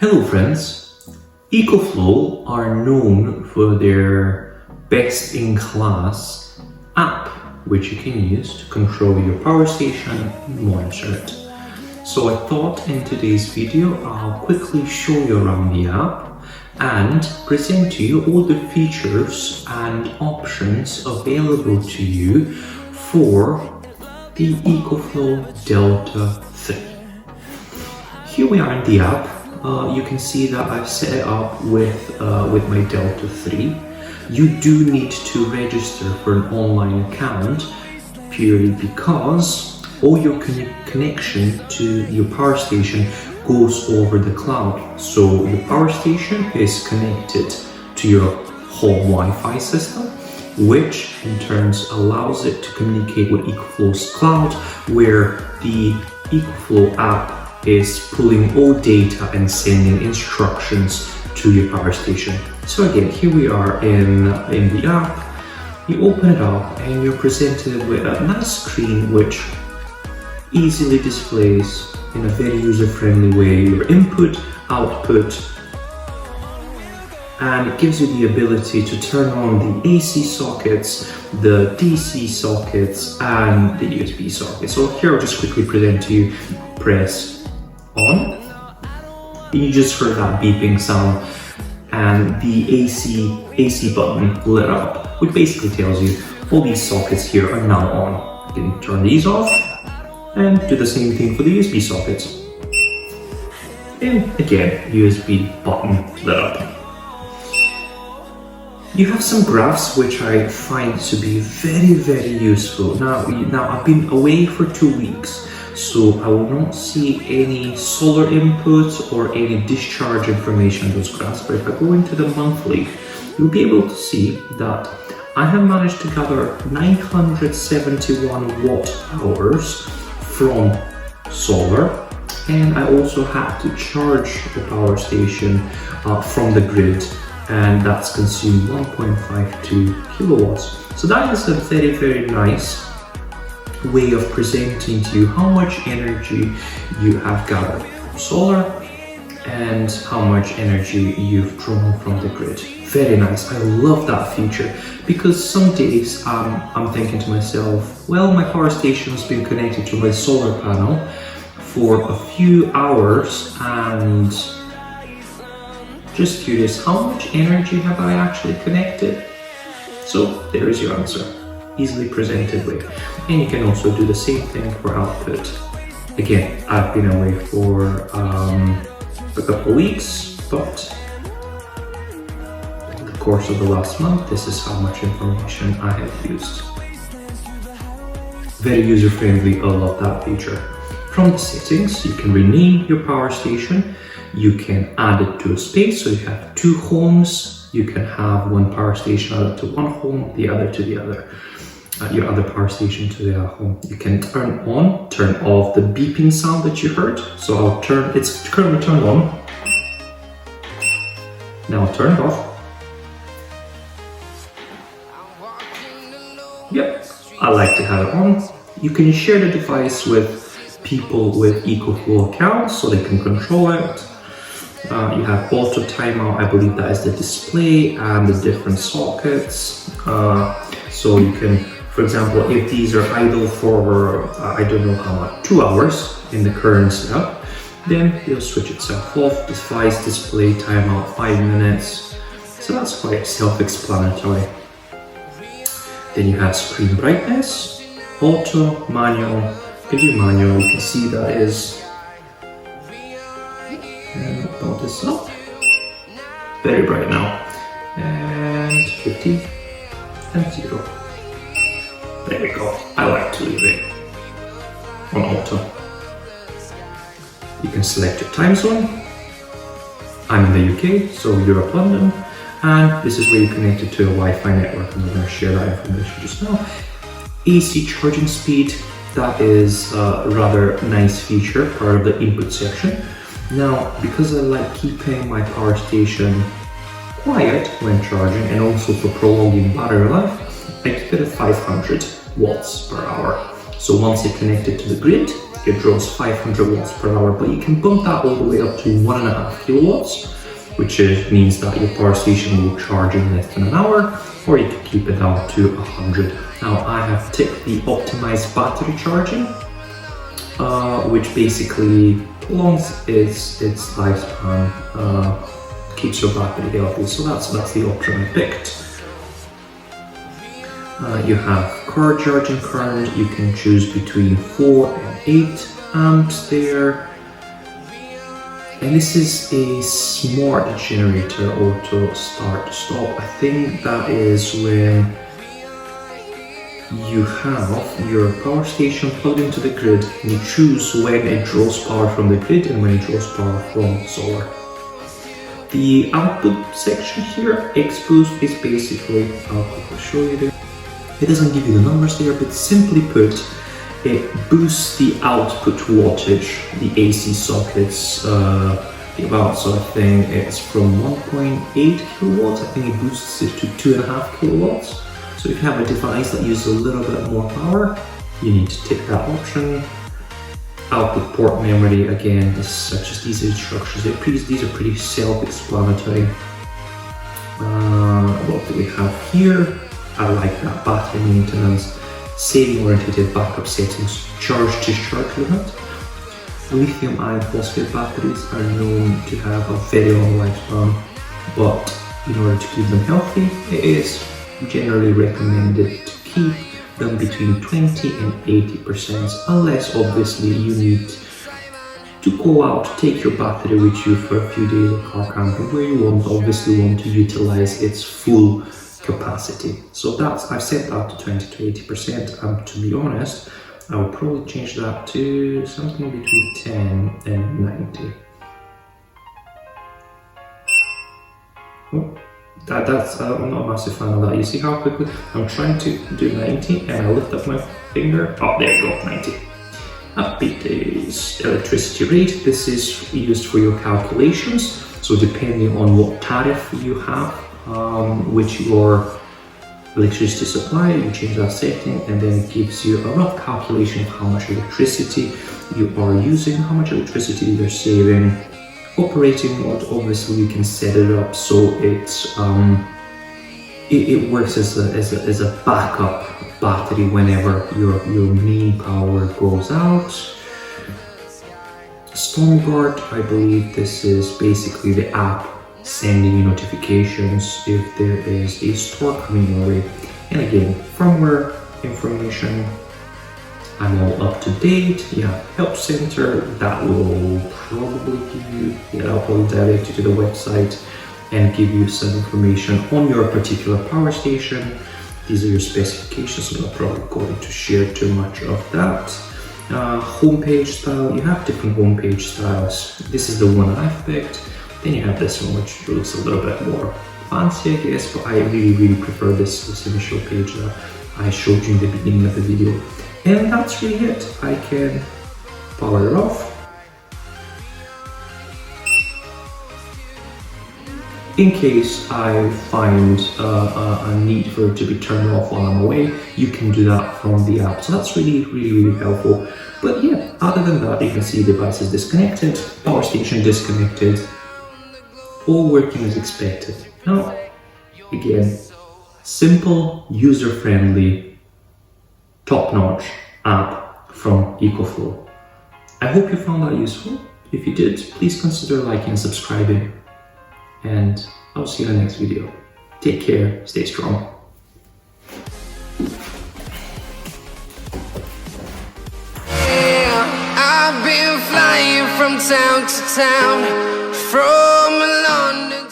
Hello friends, EcoFlow are known for their best-in-class app which you can use to control your power station and monitor it. So I thought in today's video I'll quickly show you around the app and present to you all the features and options available to you for the EcoFlow Delta 3. Here we are in the app. You can see that I've set it up with my Delta 3. You do need to register for an online account purely because all your connection to your power station goes over the cloud. So the power station is connected to your home Wi-Fi system, which in turn allows it to communicate with EcoFlow's cloud, where the EcoFlow app is pulling all data and sending instructions to your power station. So again, here we are in the app. You open it up and you're presented with a nice screen which easily displays in a very user-friendly way your input, output, and it gives you the ability to turn on the AC sockets, the DC sockets, and the USB sockets. So here I'll just quickly present to you. Press on. You just heard that beeping sound and the AC button lit up, which basically tells you all these sockets here are now on. You can turn these off and do the same thing for the USB sockets. And again, USB button lit up. You have some graphs which I find to be very useful. Now I've been away for 2 weeks, so I will not see any solar inputs or any discharge information on those graphs, but if I go into the monthly, you'll be able to see that I have managed to gather 971 watt hours from solar, and I also had to charge the power station from the grid, and that's consumed 1.52 kilowatts. So that is a very nice way of presenting to you how much energy you have gathered from solar and how much energy you've drawn from the grid. Very nice. I love that feature because some days I'm thinking to myself, well, my power station has been connected to my solar panel for a few hours and just curious, how much energy have I actually connected? So there is your answer, easily presented with. And you can also do the same thing for output. Again, I've been away for a couple of weeks, but in the course of the last month, this is how much information I have used. Very user-friendly, I love that feature. From the settings, you can rename your power station. You can add it to a space, so you have 2 homes. You can have one power station added to one home, the other to the other. Your other power station to the home. You can turn on, turn off the beeping sound that you heard. So I'll turn, it's currently turned on. Now I'll turn it off. Yep, I like to have it on. You can share the device with people with EcoFlow accounts so they can control it. You have auto timeout, I believe that is the display and the different sockets. So you can, for example, if these are idle for, I don't know how much, 2 hours in the current setup, then it'll switch itself off. Device display timeout 5 minutes. So that's quite self-explanatory. Then you have screen brightness, auto, manual. You can do manual, you can see that is, and bump this up, very bright now, and 50 and 0. There we go. I like to leave it on auto. You can select your time zone. I'm in the UK, so Europe, London, and this is where you connect it to a Wi-Fi network. I'm going to share that information just now. AC charging speed, that is a rather nice feature, part of the input section. Now, because I like keeping my power station quiet when charging and also for prolonging battery life, I keep it at 500 watts per hour. So once it connected to the grid, it draws 500 watts per hour, but you can bump that all the way up to 1.5 kilowatts, which means that your power station will charge in less than an hour, or you can keep it down to 100. Now I have ticked the optimized battery charging, which basically prolongs its lifespan, keeps your battery healthy. So that's the option I picked. You have car charging current. You can choose between 4 and 8 amps there. And this is a smart generator, auto start stop. I think that is when you have your power station plugged into the grid and you choose when it draws power from the grid and when it draws power from solar. The output section here, exposed, is basically, I'll quickly show you there. It doesn't give you the numbers there, but simply put, it boosts the output wattage, the AC sockets, the about sort of thing. It's from 1.8 kilowatts, I think it boosts it to 2.5 kilowatts. So if you have a device that uses a little bit more power, you need to tick that option. Output port memory, again, just these instructions, these are pretty self-explanatory. What do we have here? I like that battery maintenance, saving oriented backup settings, charge discharge limit. Lithium ion phosphate batteries are known to have a very long lifespan, but in order to keep them healthy, it is generally recommended to keep them between 20 and 80%, unless obviously you need to go out, take your battery with you for a few days of car camping, where you obviously want to utilize its full capacity. So I've set that to 20 to 80%, and to be honest, I would probably change that to something between 10 and 90. Oh, I'm not a massive fan of that. You see how quickly I'm trying to do 90 and I lift up my finger. Oh, there you go, 90. Upbeat is electricity rate. This is used for your calculations. So depending on what tariff you have, which your electricity supply, you change that setting, and then it gives you a rough calculation of how much electricity you are using, how much electricity you're saving. Operating mode, obviously you can set it up so it works as a backup battery whenever your main power goes out. Stormguard, I believe this is basically the app sending you notifications if there is a storm coming your way. And again, firmware information, I'm all up to date. Yeah, help center, that will probably give you, that'll probably direct you to the website and give you some information on your particular power station. These are your specifications, I'm not probably going to share too much of that. Homepage style, you have different homepage styles. This is the one I've picked. Then you have this one, which looks a little bit more fancy, I guess, but I really prefer this initial page that I showed you in the beginning of the video. And that's really it. I can power it off. In case I find a need for it to be turned off while I'm away, you can do that from the app. So that's really helpful. But yeah, other than that, you can see device is disconnected, power station disconnected, all working as expected. Now, again, simple, user-friendly, top-notch app from EcoFlow. I hope you found that useful. If you did, please consider liking and subscribing, and I'll see you in the next video. Take care, stay strong. I've been flying from town to town, from London